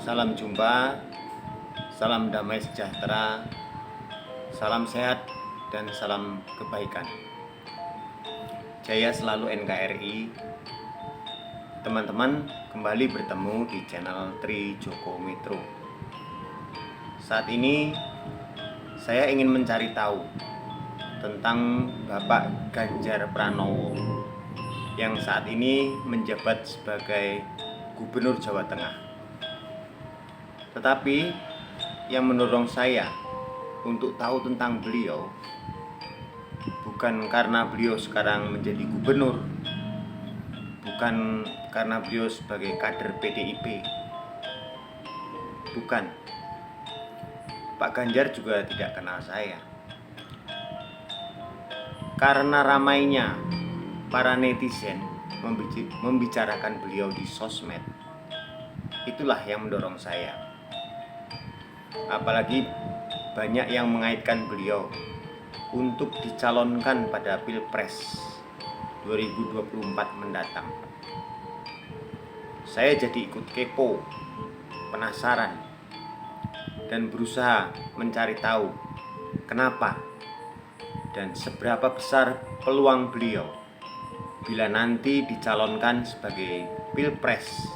Salam jumpa, salam damai sejahtera, salam sehat, dan salam kebaikan. Jaya selalu NKRI. Teman-teman kembali bertemu di channel Tri Joko Metro. Saat ini saya ingin mencari tahu tentang Bapak Ganjar Pranowo yang saat ini menjabat sebagai Gubernur Jawa Tengah. Tetapi yang mendorong saya untuk tahu tentang beliau bukan karena beliau sekarang menjadi gubernur, bukan karena beliau sebagai kader PDIP, bukan. Pak Ganjar juga tidak kenal saya. Karena ramainya para netizen membicarakan beliau di sosmed, itulah yang mendorong saya. Apalagi banyak yang mengaitkan beliau untuk dicalonkan pada Pilpres 2024 mendatang. Saya jadi ikut kepo, penasaran, dan berusaha mencari tahu kenapa dan seberapa besar peluang beliau bila nanti dicalonkan sebagai Pilpres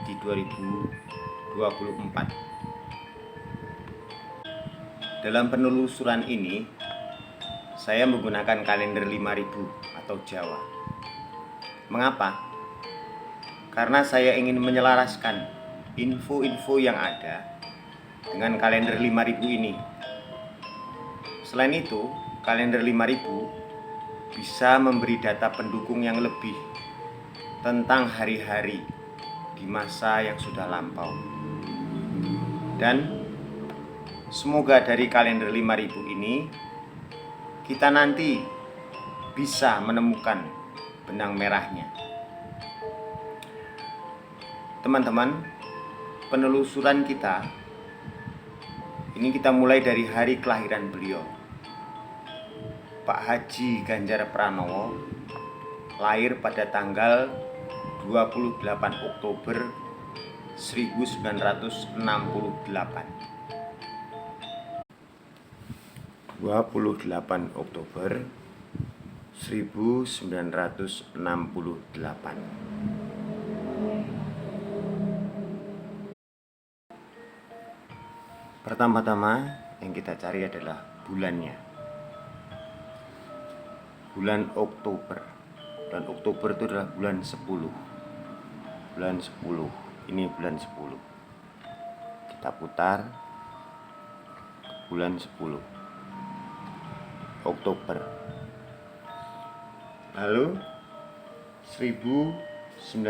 di 2024. Dalam penelusuran ini, saya menggunakan kalender 5000 atau Jawa. Mengapa? Karena saya ingin menyelaraskan info-info yang ada dengan kalender 5000 ini. Selain itu, kalender 5000 bisa memberi data pendukung yang lebih tentang hari-hari di masa yang sudah lampau. Dan semoga dari kalender 5000 ini kita nanti bisa menemukan benang merahnya. Teman-teman, penelusuran kita ini kita mulai dari hari kelahiran beliau. Pak Haji Ganjar Pranowo lahir pada tanggal 28 Oktober 1968. 28 Oktober 1968. Pertama-tama yang kita cari adalah bulannya. Bulan Oktober. Bulan Oktober itu adalah bulan 10. Bulan 10. Ini bulan 10. Kita putar bulan 10. Oktober. Lalu 1968.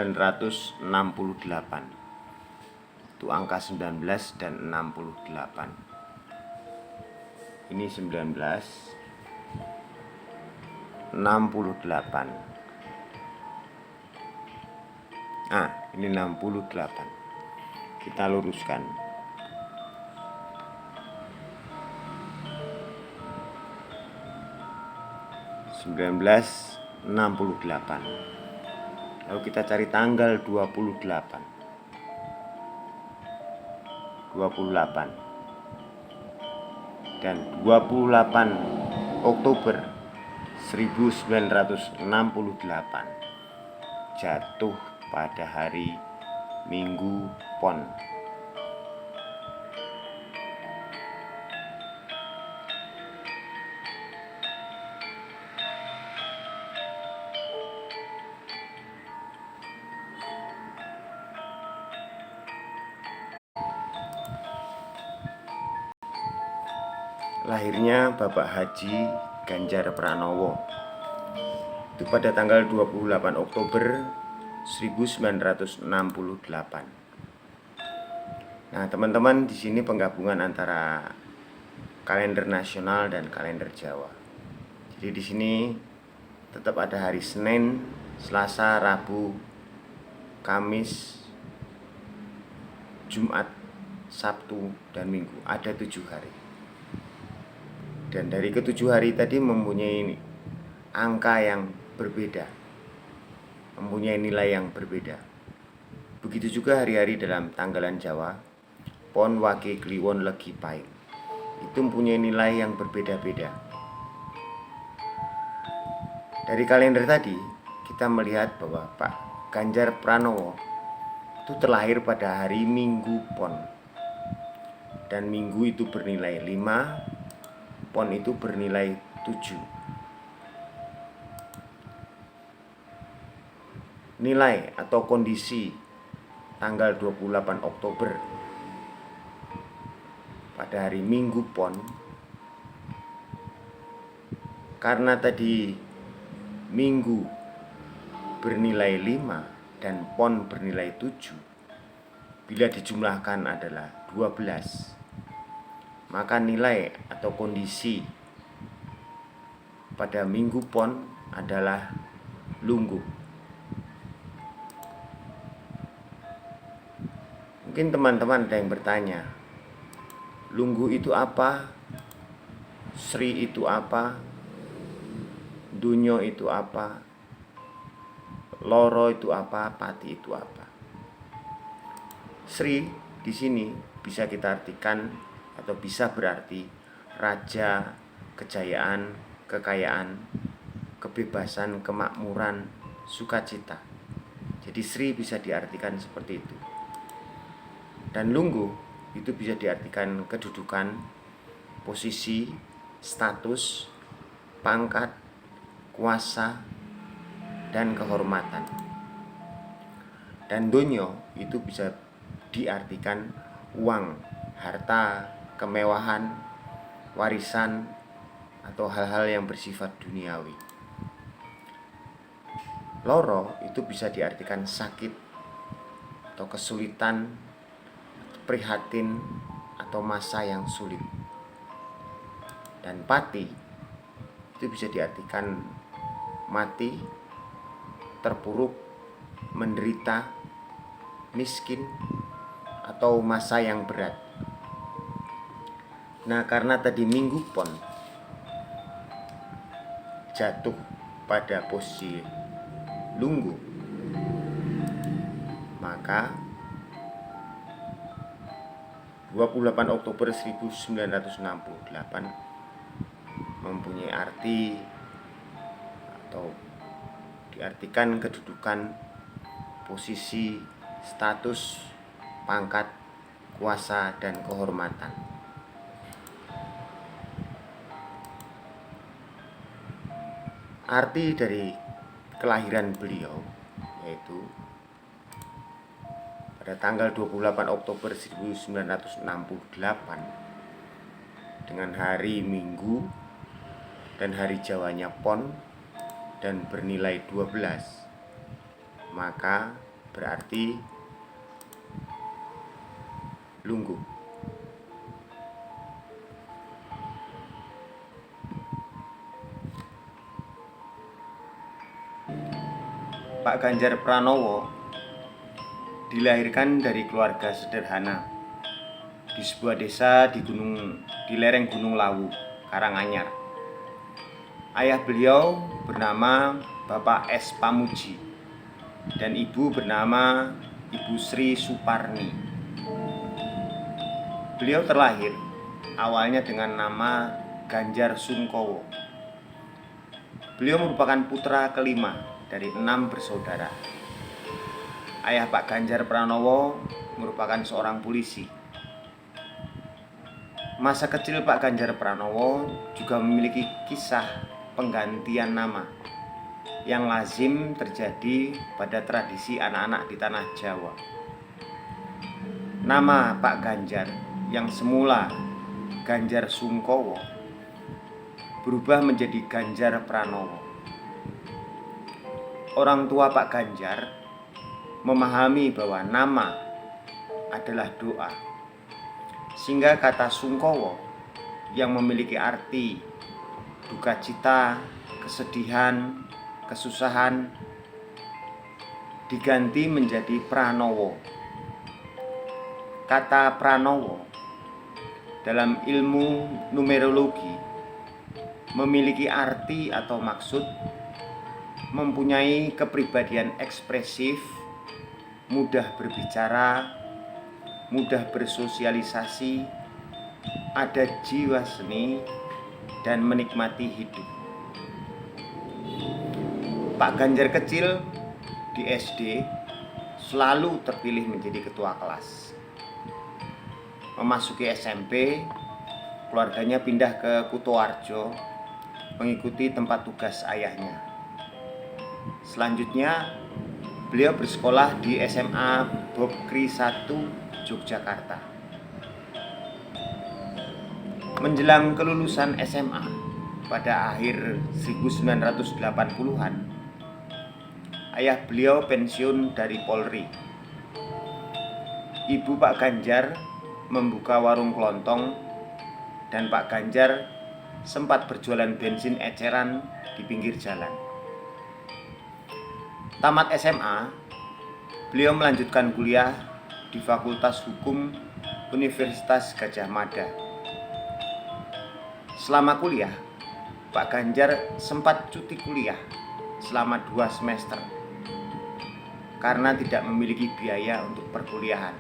Itu angka 19 dan 68. Ini 1968. Ini 68. Kita luruskan. (1968). Lalu kita cari tanggal 28 dan 28 Oktober 1968 jatuh pada hari Minggu Pon. Lahirnya Bapak Haji Ganjar Pranowo itu pada tanggal 28 Oktober 1968. Nah, teman-teman, di sini penggabungan antara kalender nasional dan kalender Jawa. Jadi di sini tetap ada hari Senin, Selasa, Rabu, Kamis, Jumat, Sabtu, dan Minggu. Ada 7 hari. Dan dari ke-7 hari tadi mempunyai angka yang berbeda, mempunyai nilai yang berbeda. Begitu juga hari-hari dalam tanggalan Jawa pon wage kliwon legi pahing. Itu mempunyai nilai yang berbeda-beda. Dari kalender tadi kita melihat bahwa Pak Ganjar Pranowo itu terlahir pada hari Minggu Pon. Dan Minggu itu bernilai 5, Pon itu bernilai 7. Nilai atau kondisi tanggal 28 Oktober pada hari Minggu Pon, karena tadi Minggu bernilai 5 dan Pon bernilai 7, bila dijumlahkan adalah 12, maka nilai atau kondisi pada Minggu Pon adalah lungguh. Mungkin teman-teman ada yang bertanya, lungguh itu apa? Sri itu apa? Dunyo itu apa? Loro itu apa? Pati itu apa? Sri di sini bisa kita artikan atau bisa berarti raja, kejayaan, kekayaan, kebebasan, kemakmuran, sukacita. Jadi Sri bisa diartikan seperti itu. Dan lungguh itu bisa diartikan kedudukan, posisi, status, pangkat, kuasa, dan kehormatan. Dan donyo itu bisa diartikan uang, harta, kemewahan, warisan, atau hal-hal yang bersifat duniawi. Loro itu bisa diartikan sakit atau kesulitan, prihatin, atau masa yang sulit. Dan pati itu bisa diartikan mati, terpuruk, menderita, miskin, atau masa yang berat. Nah, karena tadi Minggu Pon jatuh pada posisi lungguh, maka 28 Oktober 1968 mempunyai arti atau diartikan kedudukan, posisi, status, pangkat, kuasa, dan kehormatan. Arti dari kelahiran beliau yaitu pada tanggal 28 Oktober 1968 dengan hari Minggu dan hari Jawanya Pon dan bernilai 12, maka berarti lungguh. Pak Ganjar Pranowo dilahirkan dari keluarga sederhana di sebuah desa di lereng Gunung Lawu, Karanganyar. Ayah beliau bernama Bapak S. Pamuji dan ibu bernama Ibu Sri Suparni. Beliau terlahir awalnya dengan nama Ganjar Sungkowo. Beliau merupakan putra kelima dari 6 bersaudara. Ayah Pak Ganjar Pranowo merupakan seorang polisi. Masa kecil Pak Ganjar Pranowo juga memiliki kisah penggantian nama yang lazim terjadi pada tradisi anak-anak di tanah Jawa. Nama Pak Ganjar yang semula Ganjar Sungkowo berubah menjadi Ganjar Pranowo. Orang tua Pak Ganjar memahami bahwa nama adalah doa, sehingga kata Sungkowo yang memiliki arti duka cita, kesedihan, kesusahan diganti menjadi Pranowo. Kata Pranowo dalam ilmu numerologi memiliki arti atau maksud mempunyai kepribadian ekspresif, mudah berbicara, mudah bersosialisasi, ada jiwa seni, dan menikmati hidup. Pak Ganjar kecil di SD selalu terpilih menjadi ketua kelas. Memasuki SMP, keluarganya pindah ke Kutoarjo mengikuti tempat tugas ayahnya. Selanjutnya, beliau bersekolah di SMA Bokri 1 Yogyakarta. Menjelang kelulusan SMA pada akhir 1980-an, ayah beliau pensiun dari Polri. Ibu Pak Ganjar membuka warung kelontong dan Pak Ganjar sempat berjualan bensin eceran di pinggir jalan. Tamat SMA, beliau melanjutkan kuliah di Fakultas Hukum Universitas Gadjah Mada. Selama kuliah, Pak Ganjar sempat cuti kuliah selama 2 semester karena tidak memiliki biaya untuk perkuliahan.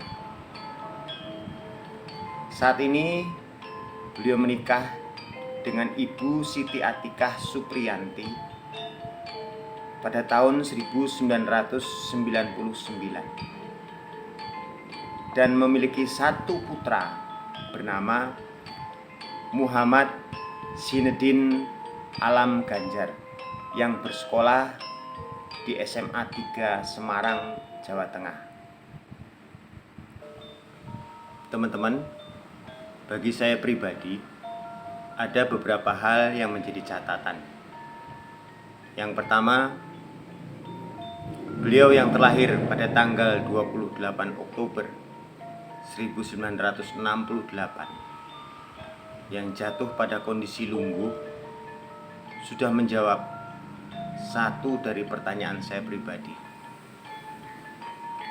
Saat ini beliau menikah dengan Ibu Siti Atikah Supriyanti pada tahun 1999 dan memiliki 1 putra bernama Muhammad Zinedine Alam Ganjar yang bersekolah di SMA 3 Semarang, Jawa Tengah. Teman-teman, bagi saya pribadi ada beberapa hal yang menjadi catatan. Yang pertama, beliau yang terlahir pada tanggal 28 Oktober 1968 yang jatuh pada kondisi lumpuh sudah menjawab satu dari pertanyaan saya pribadi.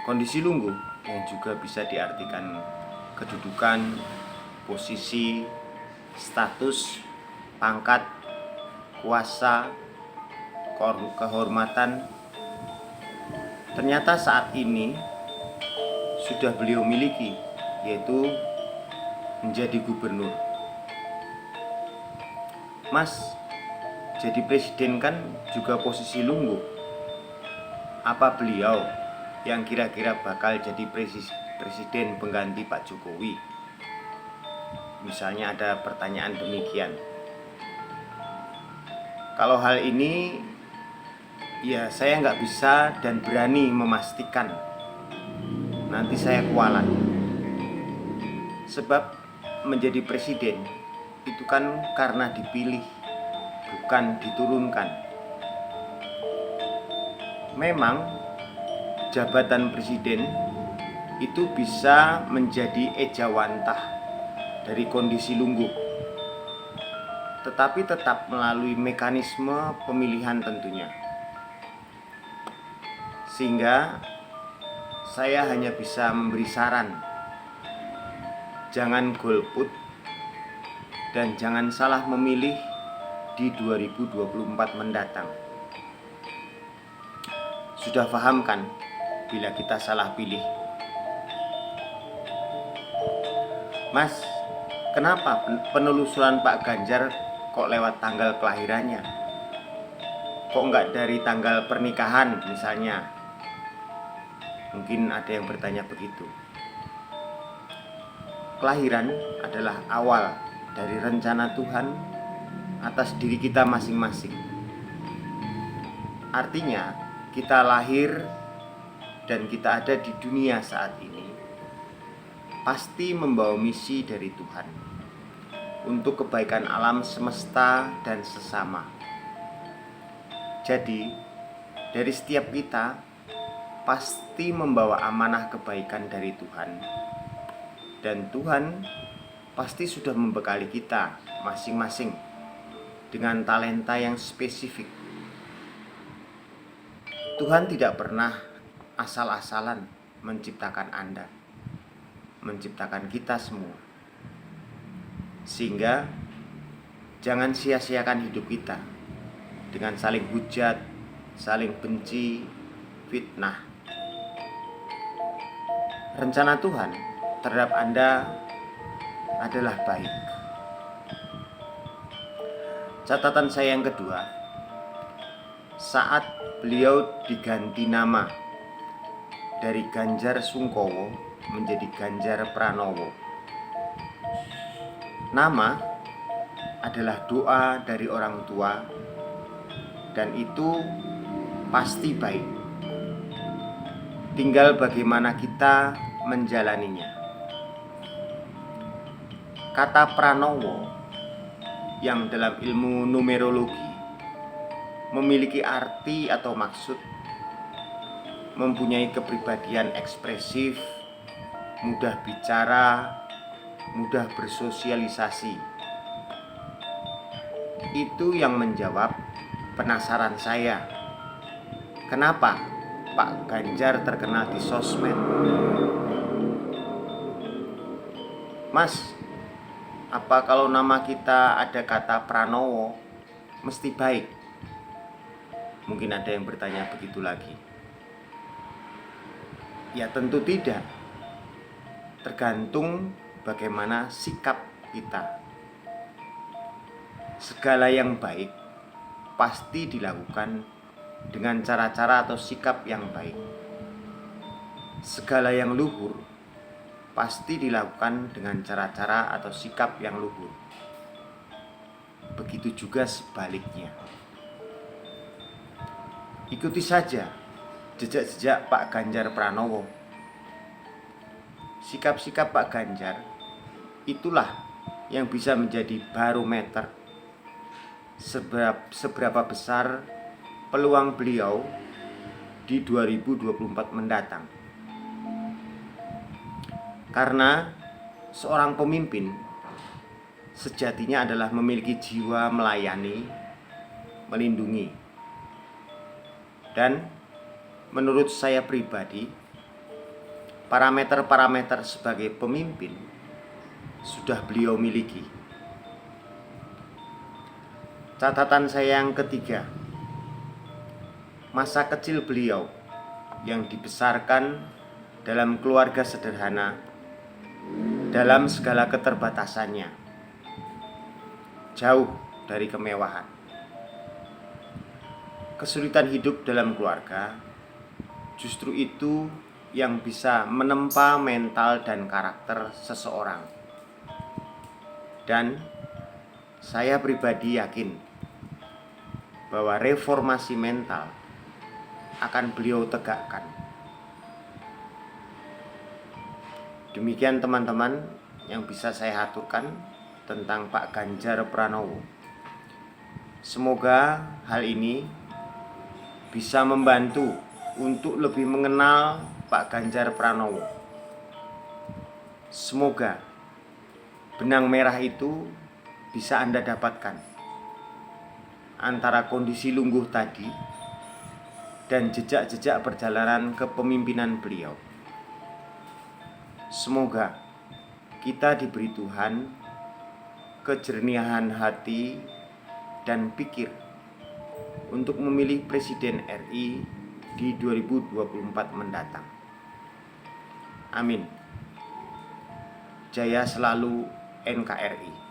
Kondisi lumpuh yang juga bisa diartikan kedudukan, posisi, status, pangkat, kuasa, kehormatan. Ternyata saat ini sudah beliau miliki, yaitu menjadi gubernur. Mas, jadi presiden kan juga posisi lumpuh. Apa beliau yang kira-kira bakal jadi presiden pengganti Pak Jokowi? Misalnya ada pertanyaan demikian. Kalau hal ini, ya saya nggak bisa dan berani memastikan. Nanti saya kualat. Sebab menjadi presiden itu kan karena dipilih, bukan diturunkan. Memang jabatan presiden itu bisa menjadi ejawantah dari kondisi lumpuh, tetapi tetap melalui mekanisme pemilihan tentunya. Sehingga saya hanya bisa memberi saran, jangan golput dan jangan salah memilih di 2024 mendatang. Sudah paham kan bila kita salah pilih? Mas, kenapa penelusuran Pak Ganjar kok lewat tanggal kelahirannya? Kok enggak dari tanggal pernikahan misalnya? Mungkin ada yang bertanya begitu. Kelahiran adalah awal dari rencana Tuhan atas diri kita masing-masing. Artinya, kita lahir dan kita ada di dunia saat ini pasti membawa misi dari Tuhan untuk kebaikan alam semesta dan sesama. Jadi, dari setiap kita pasti membawa amanah kebaikan dari Tuhan. Dan Tuhan pasti sudah membekali kita masing-masing dengan talenta yang spesifik. Tuhan tidak pernah asal-asalan menciptakan Anda, menciptakan kita semua. Sehingga jangan sia-siakan hidup kita dengan saling hujat, saling benci, fitnah. Rencana Tuhan terhadap Anda adalah baik. Catatan saya yang kedua, saat beliau diganti nama dari Ganjar Sungkowo menjadi Ganjar Pranowo. Nama adalah doa dari orang tua dan itu pasti baik. Tinggal bagaimana kita menjalaninya. Kata Pranowo yang dalam ilmu numerologi memiliki arti atau maksud mempunyai kepribadian ekspresif, mudah bicara, mudah bersosialisasi. Itu yang menjawab penasaran saya. Kenapa Pak Ganjar terkenal di sosmed? Mas, apa kalau nama kita ada kata Pranowo mesti baik? Mungkin ada yang bertanya begitu lagi. Ya tentu tidak. Tergantung bagaimana sikap kita. Segala yang baik pasti dilakukan dengan cara-cara atau sikap yang baik. Segala yang luhur pasti dilakukan dengan cara-cara atau sikap yang luhur. Begitu juga sebaliknya. Ikuti saja jejak-jejak Pak Ganjar Pranowo. Sikap-sikap Pak Ganjar itulah yang bisa menjadi barometer seberapa besar peluang beliau di 2024 mendatang. Karena seorang pemimpin sejatinya adalah memiliki jiwa melayani, melindungi. Dan menurut saya pribadi, parameter-parameter sebagai pemimpin sudah beliau miliki. Catatan saya yang ketiga, masa kecil beliau yang dibesarkan dalam keluarga sederhana, dalam segala keterbatasannya, jauh dari kemewahan. Kesulitan hidup dalam keluarga justru itu yang bisa menempa mental dan karakter seseorang. Dan saya pribadi yakin bahwa reformasi mental akan beliau tegakkan. Demikian teman-teman yang bisa saya aturkan tentang Pak Ganjar Pranowo. Semoga hal ini bisa membantu untuk lebih mengenal Pak Ganjar Pranowo. Semoga benang merah itu bisa Anda dapatkan antara kondisi lungguh tadi dan jejak-jejak perjalanan kepemimpinan beliau. Semoga kita diberi Tuhan kejernihan hati dan pikir untuk memilih Presiden RI di 2024 mendatang. Amin. Jaya selalu NKRI.